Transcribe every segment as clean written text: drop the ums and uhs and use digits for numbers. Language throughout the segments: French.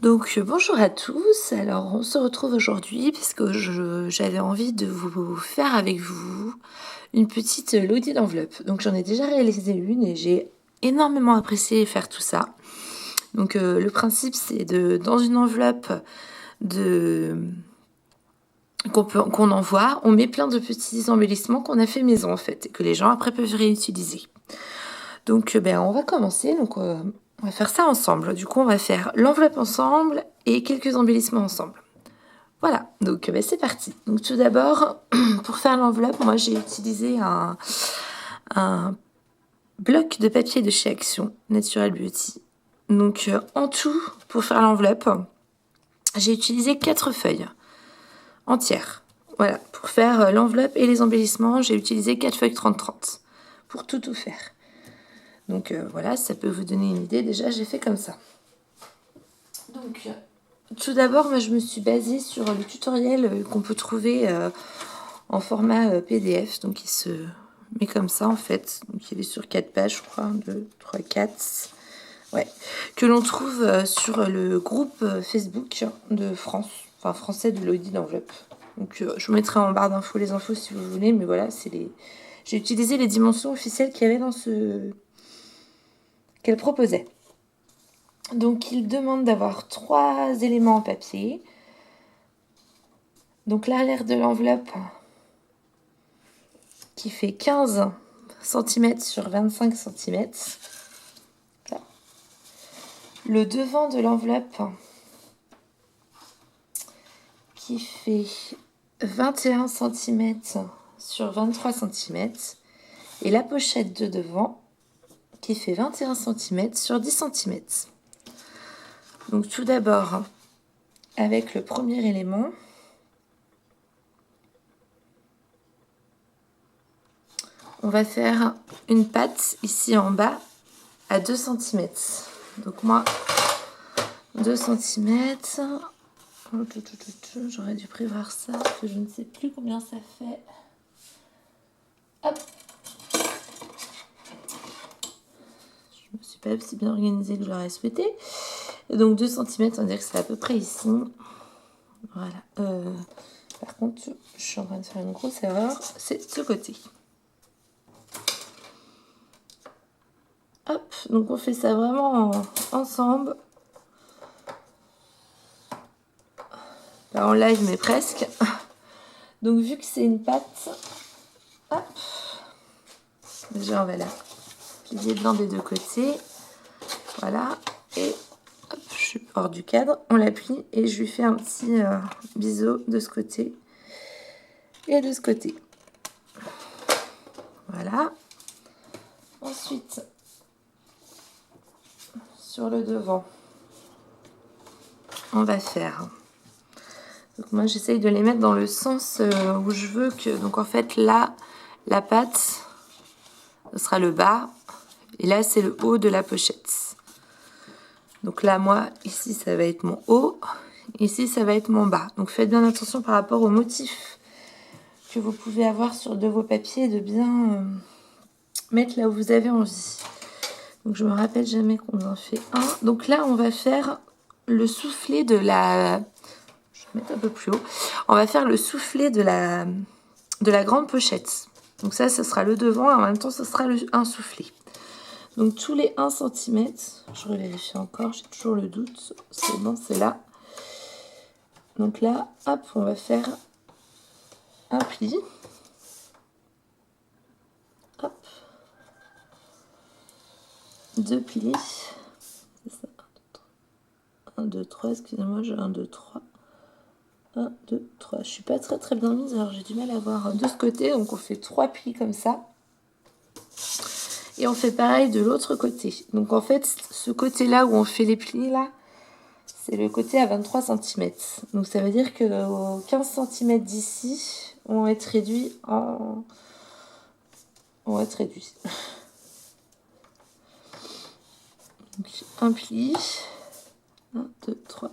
Donc bonjour à tous, alors on se retrouve aujourd'hui puisque j'avais envie de vous faire avec vous une petite lodi d'enveloppe. Donc j'en ai déjà réalisé une et j'ai énormément apprécié faire tout ça. Donc le principe c'est dans une enveloppe qu'on envoie, on met plein de petits embellissements qu'on a fait maison en fait et que les gens après peuvent réutiliser. Donc on va commencer, on va faire ça ensemble. Du coup on va faire l'enveloppe ensemble et quelques embellissements ensemble. Voilà, donc c'est parti. Donc tout d'abord, pour faire l'enveloppe, moi j'ai utilisé un bloc de papier de chez Action, Natural Beauty. Donc en tout, pour faire l'enveloppe, j'ai utilisé 4 feuilles entières. Voilà, pour faire l'enveloppe et les embellissements, j'ai utilisé 4 feuilles 30-30 pour tout faire. Donc voilà, ça peut vous donner une idée. Déjà, j'ai fait comme ça. Donc tout d'abord, moi je me suis basée sur le tutoriel qu'on peut trouver en format PDF. Donc il se met comme ça en fait. Donc il est sur 4 pages, je crois. 1, 2, 3, 4. Ouais. Que l'on trouve sur le groupe Facebook de France, enfin français de Lodi d'enveloppe. Donc je vous mettrai en barre d'infos les infos si vous voulez. Mais voilà, j'ai utilisé les dimensions officielles qu'il y avait dans qu'elle proposait. Donc il demande d'avoir 3 éléments en papier. Donc l'arrière de l'enveloppe qui fait 15 cm sur 25 cm. Là. Le devant de l'enveloppe qui fait 21 cm sur 23 cm. Et la pochette de devant qui fait 21 cm sur 10 cm. Donc tout d'abord, avec le premier élément, on va faire une patte ici en bas à 2 cm. Donc moi, 2 cm. J'aurais dû prévoir ça, parce que je ne sais plus combien ça fait. Hop. Je ne me suis pas aussi bien organisée que je l'aurais souhaité. Et donc 2 cm, on dirait que c'est à peu près ici. Voilà. Par contre, je suis en train de faire une grosse erreur. C'est ce côté. Hop, donc on fait ça vraiment ensemble. Pas en live, mais presque. Donc vu que c'est une pâte, hop, déjà on va la plier dedans des deux côtés. Voilà, et hop, je suis hors du cadre, on la plie et je lui fais un petit biseau de ce côté et de ce côté. Voilà. Ensuite, sur le devant, on va faire... Donc moi j'essaye de les mettre dans le sens où je veux que... Donc en fait là, la pâte, ce sera le bas. Et là c'est le haut de la pochette. Donc là moi, ici ça va être mon haut. Ici ça va être mon bas. Donc faites bien attention par rapport au motif que vous pouvez avoir sur de vos papiers. De bien mettre là où vous avez envie. Donc je me rappelle jamais qu'on en fait un. Donc là on va faire le soufflet de la... mettre un peu plus haut. On va faire le soufflet de la grande pochette. Donc ça, ce sera le devant et en même temps, ce sera un soufflet. Donc tous les 1 cm, je revérifie encore, j'ai toujours le doute. C'est bon, c'est là. Donc là, hop, on va faire un pli. Hop. 2 plis. C'est ça, 1, 2, 3, excusez-moi, j'ai 1, 2, 3. 1, 2, 3. Je suis pas très bien mise, alors j'ai du mal à voir de ce côté. Donc on fait 3 plis comme ça. Et on fait pareil de l'autre côté. Donc en fait, ce côté-là où on fait les plis, là, c'est le côté à 23 cm. Donc ça veut dire que 15 cm d'ici vont être réduits en... vont être réduits. Donc un pli. 1, 2, 3.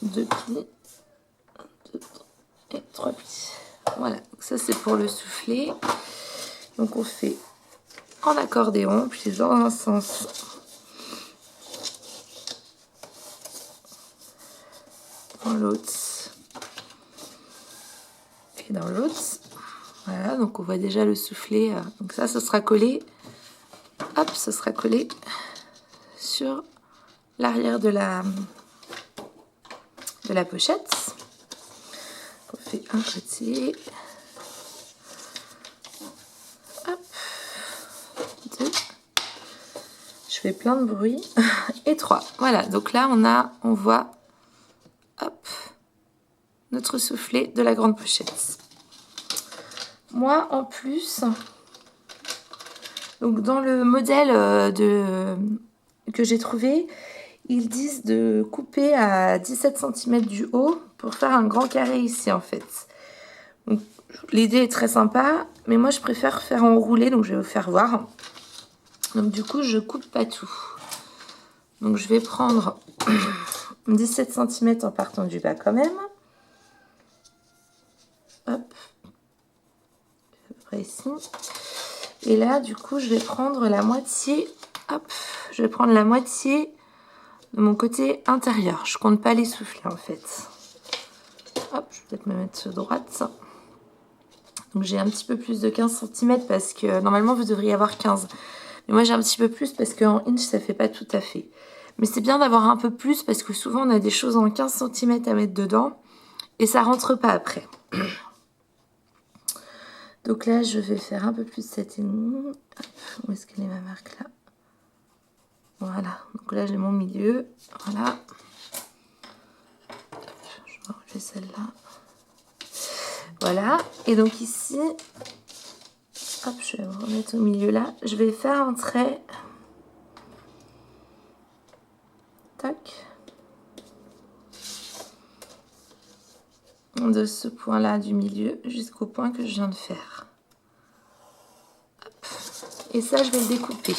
2 plis. 1, 2, 3. Et 3 plis. Voilà. Donc ça c'est pour le soufflet. Donc on fait en accordéon, puis dans un sens dans l'autre et dans l'autre. Voilà, donc on voit déjà le soufflet. Donc ça, ce sera collé. Hop, ce sera collé sur l'arrière de la pochette. On fait un côté. Hop. 2. Je fais plein de bruit. Et 3. Voilà, donc là, on voit, hop, notre soufflet de la grande pochette. Moi, en plus, donc dans le modèle que j'ai trouvé, ils disent de couper à 17 cm du haut pour faire un grand carré ici, en fait. Donc, l'idée est très sympa, mais moi, je préfère faire enrouler, donc je vais vous faire voir. Donc, du coup, je coupe pas tout. Donc, je vais prendre 17 cm en partant du bas quand même. Hop. À peu près ici. Et là, du coup, je vais prendre la moitié. Hop. Je vais prendre la moitié de mon côté intérieur. Je compte pas les soufflets, en fait. Hop, je vais peut-être me mettre droite. Donc, j'ai un petit peu plus de 15 cm parce que normalement, vous devriez avoir 15. Mais moi, j'ai un petit peu plus parce qu'en inch, ça fait pas tout à fait. Mais c'est bien d'avoir un peu plus parce que souvent, on a des choses en 15 cm à mettre dedans et ça rentre pas après. Donc là, je vais faire un peu plus de 7,5. Où est-ce qu'elle est ma marque là? Voilà. Donc là, j'ai mon milieu. Voilà. Je vais enlever celle-là. Voilà. Et donc ici, hop, je vais me remettre au milieu là. Je vais faire un trait. Tac. De ce point-là du milieu jusqu'au point que je viens de faire. Hop. Et ça, je vais le découper.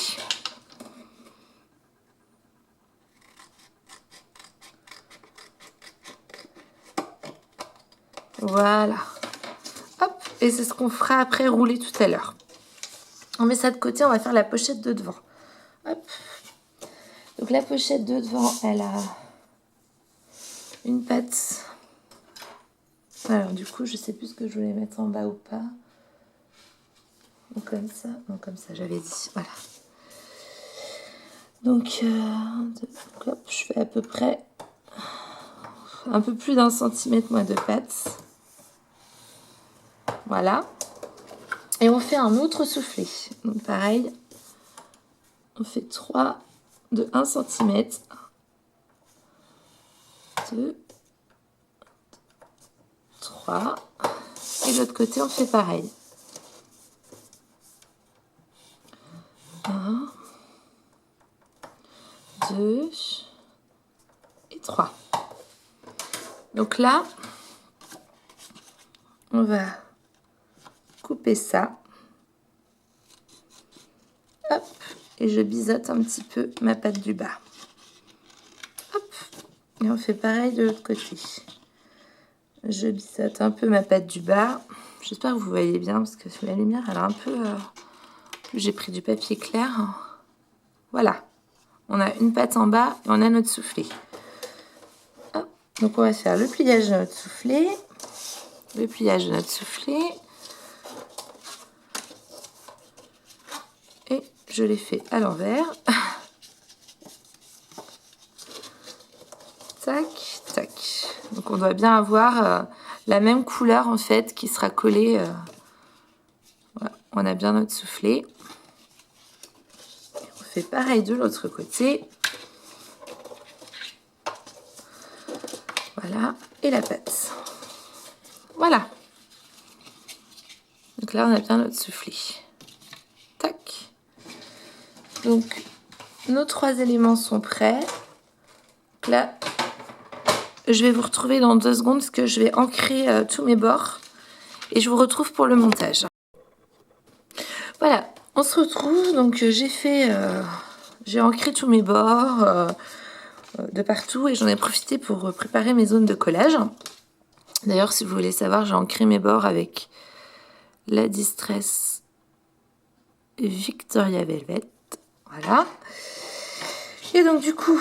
Voilà. Hop. Et c'est ce qu'on fera après rouler tout à l'heure. On met ça de côté, on va faire la pochette de devant. Hop. Donc la pochette de devant, elle a une patte. Alors du coup, je sais plus ce que je voulais mettre en bas ou pas. Donc comme ça. Non, comme ça, j'avais dit. Voilà. Donc, hop, je fais à peu près un peu plus d'1 centimètre, moi, de patte. Voilà. Et on fait un autre soufflet. Donc pareil, on fait 3 de 1 cm. 2, 3. Et de l'autre côté, on fait pareil. 1, 2 et 3. Donc là, on va couper ça. Hop. Et je biseaute un petit peu ma patte du bas. Hop. Et on fait pareil de l'autre côté. Je biseaute un peu ma patte du bas. J'espère que vous voyez bien parce que la lumière, elle est un peu... J'ai pris du papier clair. Voilà. On a une patte en bas et on a notre soufflet. Hop. Donc on va faire le pliage de notre soufflet. Le pliage de notre soufflet. Et je l'ai fait à l'envers. Tac, tac. Donc on doit bien avoir la même couleur en fait qui sera collée. Voilà. On a bien notre soufflet. On fait pareil de l'autre côté. Voilà. Et la patte. Voilà. Donc là on a bien notre soufflet. Tac. Donc nos 3 éléments sont prêts. Donc là, je vais vous retrouver dans 2 secondes parce que je vais ancrer tous mes bords et je vous retrouve pour le montage. Voilà, on se retrouve. Donc j'ai ancré tous mes bords de partout et j'en ai profité pour préparer mes zones de collage. D'ailleurs, si vous voulez savoir, j'ai ancré mes bords avec la Distress Victoria Velvet. Voilà. Et donc du coup,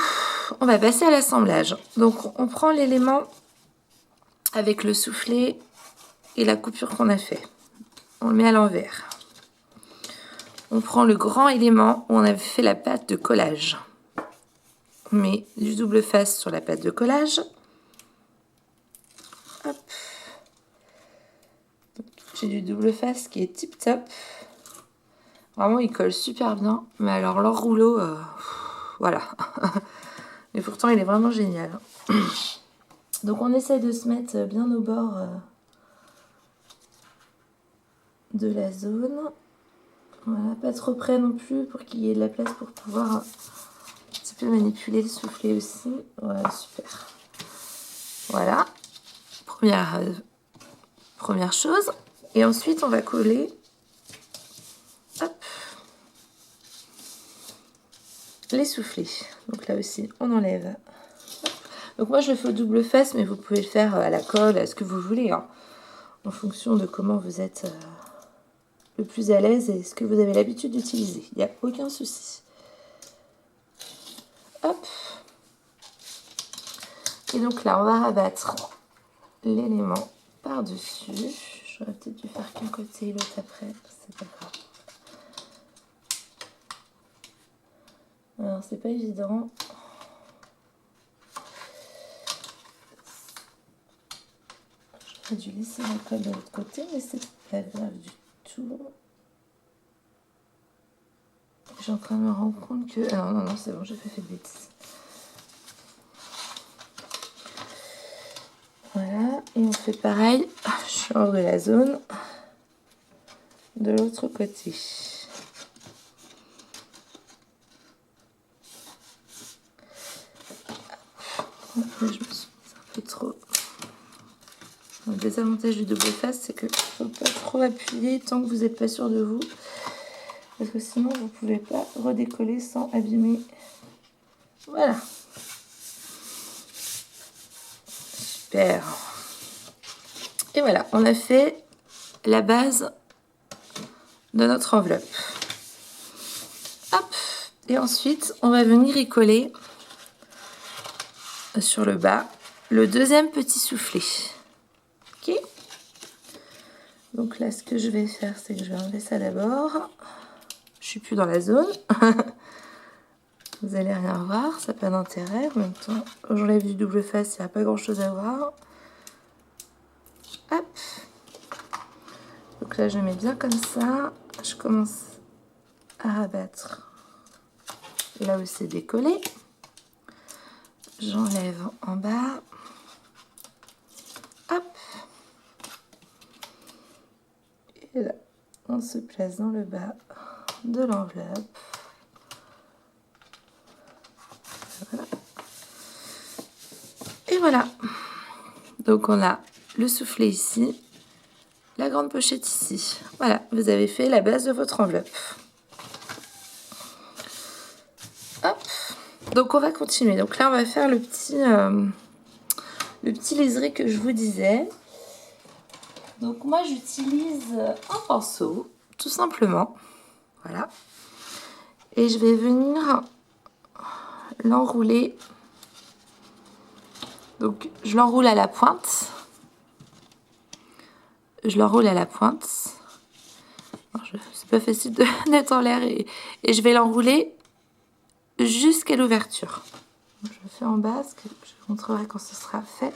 on va passer à l'assemblage. Donc on prend l'élément avec le soufflet et la coupure qu'on a fait. On le met à l'envers. On prend le grand élément où on avait fait la pâte de collage. On met du double face sur la pâte de collage. Hop. J'ai du double face qui est tip top. Vraiment, il colle super bien. Mais alors, leur rouleau, voilà. Mais pourtant, il est vraiment génial. Donc, on essaie de se mettre bien au bord de la zone. Voilà, pas trop près non plus pour qu'il y ait de la place pour pouvoir un petit peu manipuler le soufflet aussi. Voilà, super. Voilà. Première chose. Et ensuite, on va coller. Hop. Les soufflets. Donc là aussi, on enlève. Donc moi, je le fais au double face, mais vous pouvez le faire à la colle, à ce que vous voulez, hein, en fonction de comment vous êtes le plus à l'aise et ce que vous avez l'habitude d'utiliser. Il n'y a aucun souci. Hop. Et donc là, on va rabattre l'élément par-dessus. J'aurais peut-être dû faire qu'un côté et l'autre après. C'est pas grave. Alors, c'est pas évident. J'aurais dû laisser la colle de l'autre côté, mais c'est pas grave du tout. Je suis en train de me rendre compte que... Ah non, c'est bon, j'ai fait de bêtises. Voilà, et on fait pareil. Je suis hors de la zone. De l'autre côté. Là, je me suis mis un peu trop. Le désavantage du double face, c'est que faut pas trop appuyer tant que vous n'êtes pas sûr de vous. Parce que sinon, vous ne pouvez pas redécoller sans abîmer. Voilà. Super. Et voilà, on a fait la base de notre enveloppe. Hop. Et ensuite, on va venir y coller sur le bas le deuxième petit soufflet. Ok. Donc là, ce que je vais faire, c'est que je vais enlever ça d'abord. Je suis plus dans la zone. Vous allez rien voir, ça n'a pas d'intérêt. En même temps, j'enlève du double face, il n'y a pas grand chose à voir. Hop. Donc là, je mets bien comme ça. Je commence à rabattre là où c'est décollé. J'enlève en bas. Hop. Et là, on se place dans le bas de l'enveloppe. Voilà. Et voilà. Donc on a le soufflet ici, la grande pochette ici. Voilà, vous avez fait la base de votre enveloppe. Hop. Donc on va continuer. Donc là on va faire le petit liseré que je vous disais. Donc moi j'utilise un pinceau, tout simplement. Voilà. Et je vais venir l'enrouler. Donc je l'enroule à la pointe. Je l'enroule à la pointe. C'est pas facile d'être en l'air. Et je vais l'enrouler jusqu'à l'ouverture. Je le fais en bas, parce que je vous montrerai quand ce sera fait.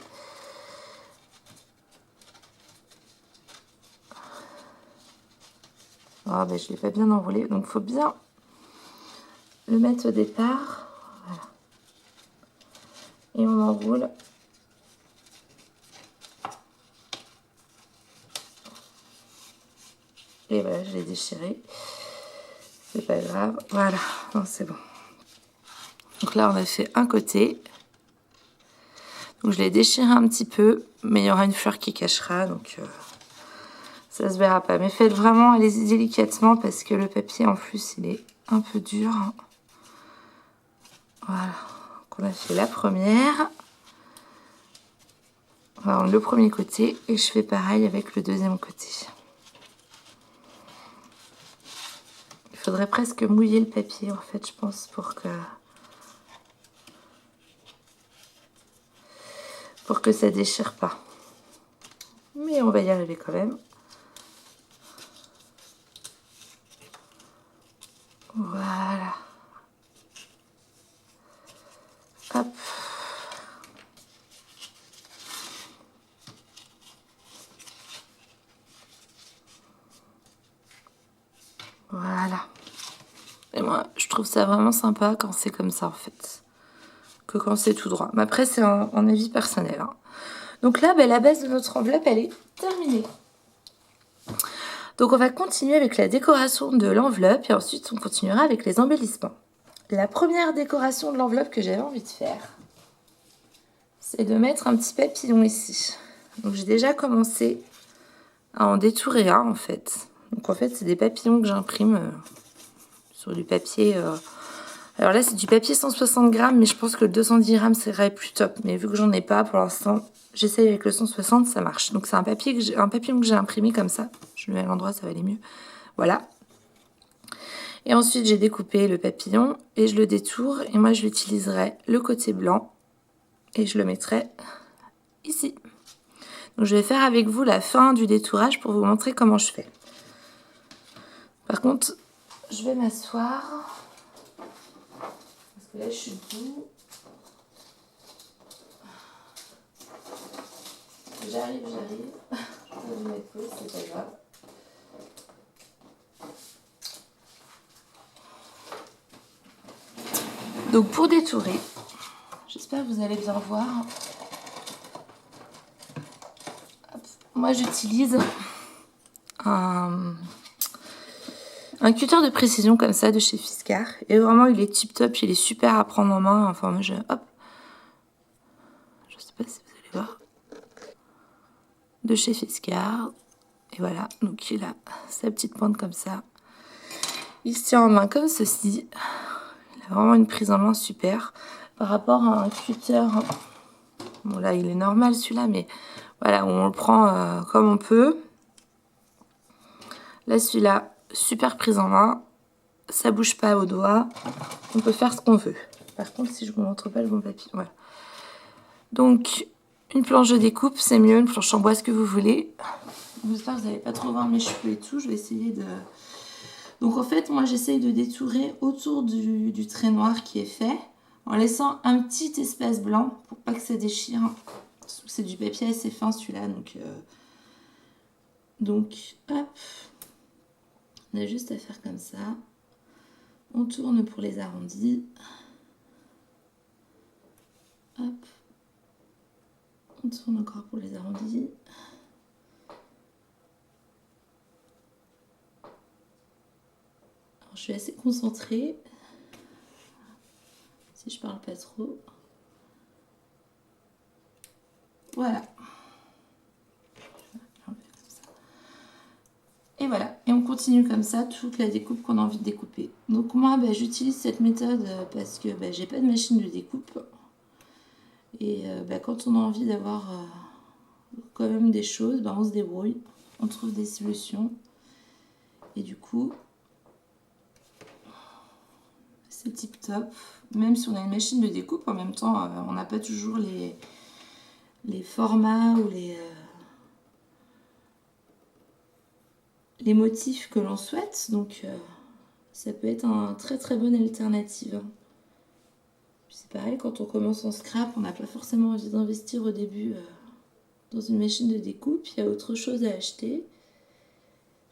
Oh, ben, je ne l'ai pas bien enroulé, donc il faut bien le mettre au départ. Voilà. Et on enroule. Et voilà, je l'ai déchiré. C'est pas grave. Voilà, non, c'est bon. Donc là, on a fait un côté. Donc je l'ai déchiré un petit peu, mais il y aura une fleur qui cachera, donc ça se verra pas. Mais faites vraiment, allez-y délicatement, parce que le papier, en plus, il est un peu dur. Voilà. Donc on a fait la première. Voilà, le premier côté, et je fais pareil avec le deuxième côté. Il faudrait presque mouiller le papier, en fait, je pense, pour que ça déchire pas. on va y arriver quand même. Voilà. Hop. Voilà. Et moi, je trouve ça vraiment sympa quand c'est comme ça, en fait. Que quand c'est tout droit. Mais après, c'est un avis personnel. Hein. Donc là, la base de notre enveloppe, elle est terminée. Donc on va continuer avec la décoration de l'enveloppe et ensuite on continuera avec les embellissements. La première décoration de l'enveloppe que j'avais envie de faire, c'est de mettre un petit papillon ici. Donc j'ai déjà commencé à en détourer un en fait. Donc en fait c'est des papillons que j'imprime sur du papier. Alors là c'est du papier 160 grammes mais je pense que le 210 grammes serait plus top. Mais vu que j'en ai pas pour l'instant, j'essaye avec le 160, ça marche. Donc c'est un papillon que j'ai imprimé comme ça. Je le mets à l'endroit, ça va aller mieux. Voilà. Et ensuite, j'ai découpé le papillon et je le détourne. Et moi, je l'utiliserai le côté blanc et je le mettrai ici. Donc, je vais faire avec vous la fin du détourage pour vous montrer comment je fais. Par contre, je vais m'asseoir parce que là, je suis debout. J'arrive. Je peux vous mettre pause, c'est pas grave. Donc, pour détourer, j'espère que vous allez bien voir. Moi, j'utilise un cutter de précision comme ça de chez Fiskars. Et vraiment, il est tip top, il est super à prendre en main. Enfin, moi, hop. Je sais pas si vous allez voir. De chez Fiskars. Et voilà, donc il a sa petite pointe comme ça. Il se tient en main comme ceci. Il a vraiment une prise en main super. Par rapport à un cutter, bon là il est normal celui-là, mais voilà, on le prend comme on peut. Là celui-là, super prise en main. Ça bouge pas au doigt. On peut faire ce qu'on veut. Par contre, si je vous montre pas le bon papier, voilà. Donc, une planche de découpe, c'est mieux, une planche en bois, ce que vous voulez. J'espère que vous n'allez pas trop voir mes cheveux et tout. Je vais essayer de... Donc en fait, moi j'essaye de détourer autour du trait noir qui est fait, en laissant un petit espace blanc pour pas que ça déchire. C'est du papier assez fin celui-là, donc hop, on a juste à faire comme ça. On tourne pour les arrondis. Hop, on tourne encore pour les arrondis. Alors, je suis assez concentrée. Si je parle pas trop. Voilà. Et voilà, et on continue comme ça toute la découpe qu'on a envie de découper. Donc moi, j'utilise cette méthode parce que j'ai pas de machine de découpe. Et quand on a envie d'avoir quand même des choses, on se débrouille, on trouve des solutions. Et du coup, c'est tip top. Même si on a une machine de découpe, en même temps, on n'a pas toujours les formats ou les motifs que l'on souhaite. Donc ça peut être une très très bonne alternative. C'est pareil, quand on commence en scrap, on n'a pas forcément envie d'investir au début dans une machine de découpe. Il y a autre chose à acheter.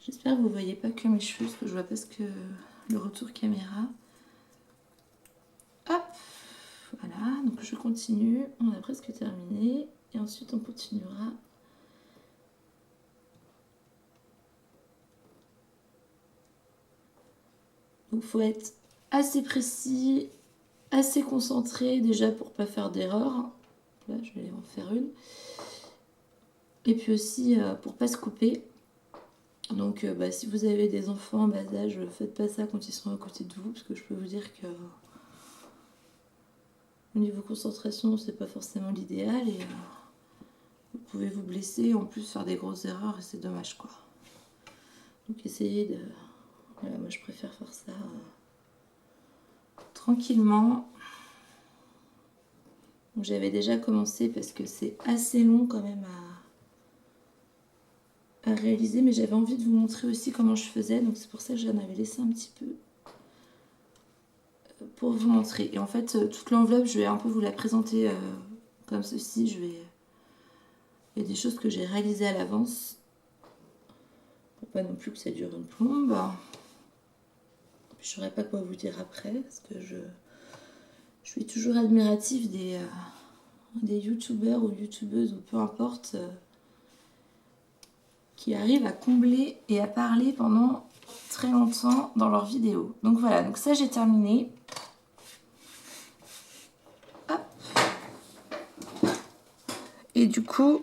J'espère que vous ne voyez pas que mes cheveux, parce que je vois pas le retour caméra. Hop, voilà, donc je continue. On a presque terminé. Et ensuite, on continuera. Donc, il faut être assez précis, assez concentré déjà pour ne pas faire d'erreur. Là, je vais en faire une. Et puis aussi pour ne pas se couper. Donc si vous avez des enfants en bas âge, faites pas ça quand ils sont à côté de vous, parce que je peux vous dire que au niveau concentration, c'est pas forcément l'idéal et vous pouvez vous blesser, en plus faire des grosses erreurs et c'est dommage quoi. Donc essayez de... Voilà, moi je préfère faire ça tranquillement. J'avais déjà commencé parce que c'est assez long quand même à réaliser, mais j'avais envie de vous montrer aussi comment je faisais, donc c'est pour ça que j'en avais laissé un petit peu pour vous montrer. Et en fait, toute l'enveloppe, je vais un peu vous la présenter comme ceci. Il y a des choses que j'ai réalisées à l'avance, pour pas non plus que ça dure une plombe. Je saurais pas quoi vous dire après, parce que je suis toujours admirative des youtubeurs ou youtubeuses, ou peu importe, qui arrivent à combler et à parler pendant très longtemps dans leurs vidéos. Donc voilà, donc ça j'ai terminé. Hop. Et du coup,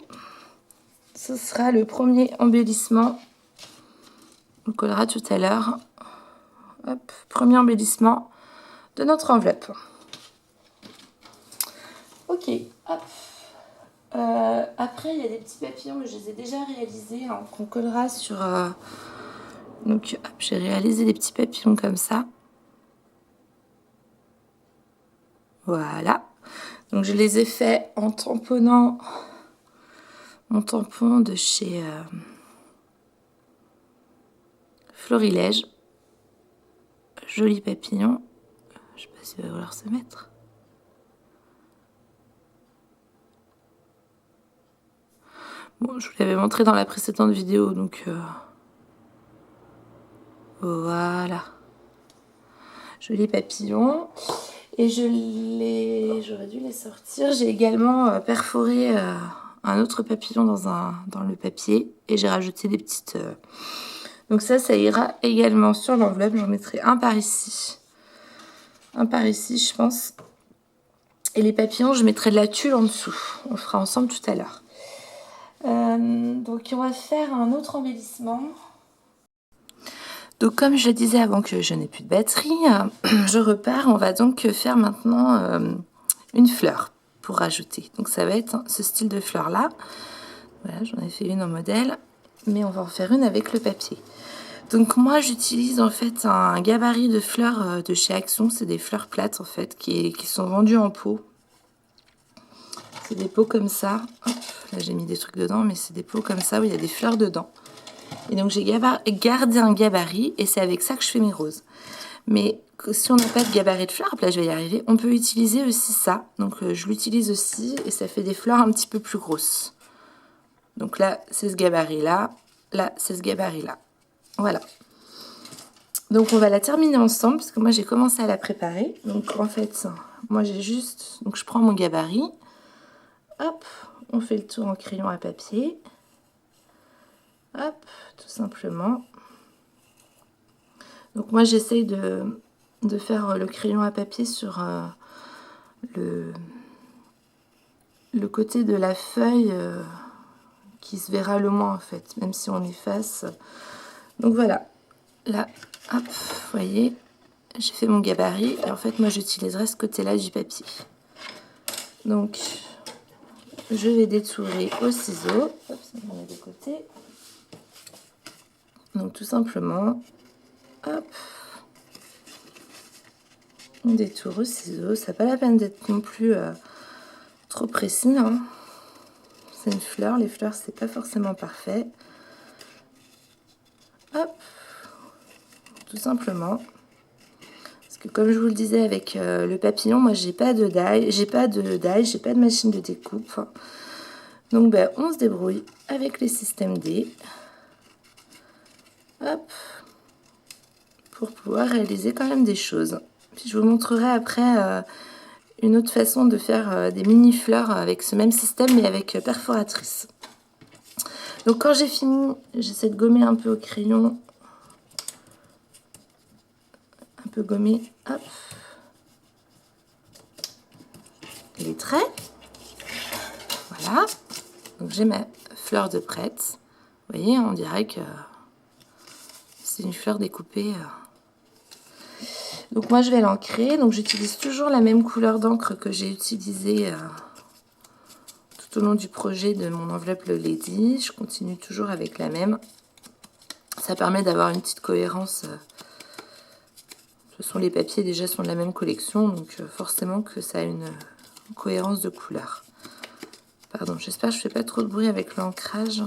ce sera le premier embellissement. On collera tout à l'heure. Hop, premier embellissement de notre enveloppe. Ok, hop. Après, il y a des petits papillons, mais je les ai déjà réalisés, hein, qu'on collera sur... Donc, hop, j'ai réalisé des petits papillons comme ça. Voilà. Donc, je les ai faits en tamponnant mon tampon de chez Florilège. Joli papillon. Je sais pas s'il va vouloir se mettre. Bon, je vous l'avais montré dans la précédente vidéo, donc voilà. Joli papillon. Et j'aurais dû les sortir. J'ai également perforé un autre papillon dans le papier. Et j'ai rajouté des petites... Donc ça ira également sur l'enveloppe. J'en mettrai un par ici. Un par ici, je pense. Et les papillons, je mettrai de la tulle en dessous. On le fera ensemble tout à l'heure. Donc on va faire un autre embellissement. Donc comme je le disais avant que je n'ai plus de batterie, je repars. On va donc faire maintenant une fleur pour rajouter. Donc ça va être ce style de fleur là. Voilà, j'en ai fait une en modèle, mais on va en faire une avec le papier. Donc moi j'utilise en fait un gabarit de fleurs de chez Action. C'est des fleurs plates en fait qui sont vendues en pot. C'est des pots comme ça. Hop, là j'ai mis des trucs dedans, mais c'est des pots comme ça où il y a des fleurs dedans. Et donc j'ai gardé un gabarit et c'est avec ça que je fais mes roses. Mais si on n'a pas de gabarit de fleurs, là je vais y arriver, on peut utiliser aussi ça. Donc je l'utilise aussi et ça fait des fleurs un petit peu plus grosses. Donc là c'est ce gabarit là c'est ce gabarit là. Voilà. Donc on va la terminer ensemble parce que moi j'ai commencé à la préparer. Donc en fait, moi j'ai juste... Donc je prends mon gabarit. Hop, on fait le tour en crayon à papier. Hop, tout simplement. Donc moi j'essaye de faire le crayon à papier sur le côté de la feuille qui se verra le moins en fait, même si on efface. Donc voilà, là, hop, vous voyez, j'ai fait mon gabarit et en fait moi j'utiliserai ce côté-là du papier. Donc je vais détourer au ciseau. Hop, ça me met de côté. Donc tout simplement, hop, on détourne au ciseau. Ça n'a pas la peine d'être non plus trop précis, hein. C'est une fleur, les fleurs c'est pas forcément parfait. Hop, tout simplement. Parce que comme je vous le disais avec le papillon, moi j'ai pas de die, j'ai pas de machine de découpe. Donc ben, on se débrouille avec les systèmes D. Hop, pour pouvoir réaliser quand même des choses. Puis je vous montrerai après une autre façon de faire des mini fleurs avec ce même système mais avec perforatrice. Donc quand j'ai fini, j'essaie de gommer un peu au crayon. Un peu gommer, hop. Les traits. Voilà. Donc j'ai ma fleur de prête. Vous voyez, on dirait que c'est une fleur découpée. Donc moi je vais l'ancrer. Donc j'utilise toujours la même couleur d'encre que j'ai utilisée tout au long du projet de mon enveloppe Le Lady. Je continue toujours avec la même. Ça permet d'avoir une petite cohérence. De toute façon les papiers déjà sont de la même collection. Donc forcément que ça a une cohérence de couleur. Pardon, j'espère que je fais pas trop de bruit avec l'ancrage.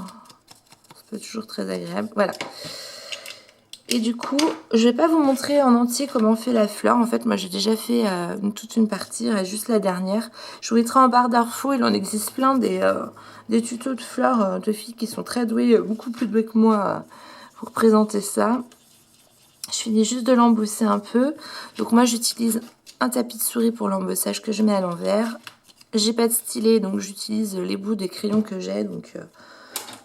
C'est C'est toujours très agréable. Voilà. Et du coup, je vais pas vous montrer en entier comment on fait la fleur. En fait, moi, j'ai déjà fait toute une partie, il reste juste la dernière. Je vous mettrai en barre d'infos. Il en existe plein des tutos de fleurs de filles qui sont très douées, beaucoup plus douées que moi pour présenter ça. Je finis juste de l'embosser un peu. Donc moi, j'utilise un tapis de souris pour l'embossage que je mets à l'envers. J'ai pas de stylet, donc j'utilise les bouts des crayons que j'ai. Donc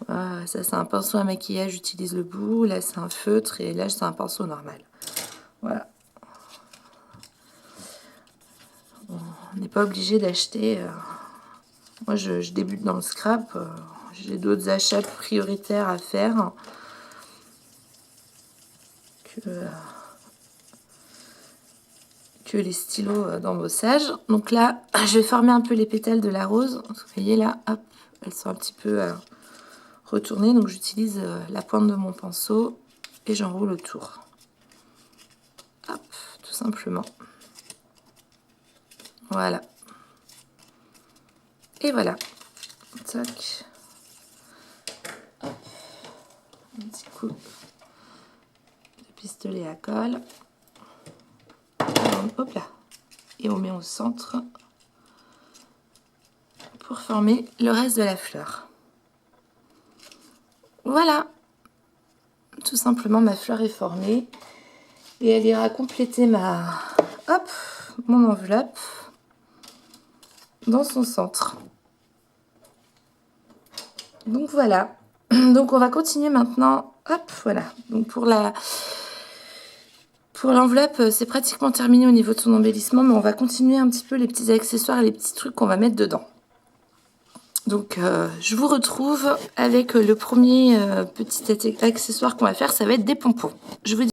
voilà, ça c'est un pinceau à maquillage, j'utilise le bout. Là c'est un feutre et là c'est un pinceau normal. Voilà. On n'est pas obligé d'acheter. Moi je débute dans le scrap. J'ai d'autres achats prioritaires à faire que les stylos d'embossage. Donc là, je vais former un peu les pétales de la rose. Vous voyez là, hop, elles sont un petit peu retournées. Donc j'utilise la pointe de mon pinceau et j'enroule autour. Hop, tout simplement. Voilà. Et voilà. Tac. Hop. Un petit coup de pistolet à colle. Hop là. Et on met au centre pour former le reste de la fleur. Voilà. Tout simplement, ma fleur est formée. Et elle ira compléter mon enveloppe dans son centre. Donc voilà. Donc on va continuer maintenant. Hop, voilà. Donc pour l'enveloppe, c'est pratiquement terminé au niveau de son embellissement, mais on va continuer un petit peu les petits accessoires et les petits trucs qu'on va mettre dedans. Donc je vous retrouve avec le premier petit accessoire qu'on va faire, ça va être des pompons. Je vous dis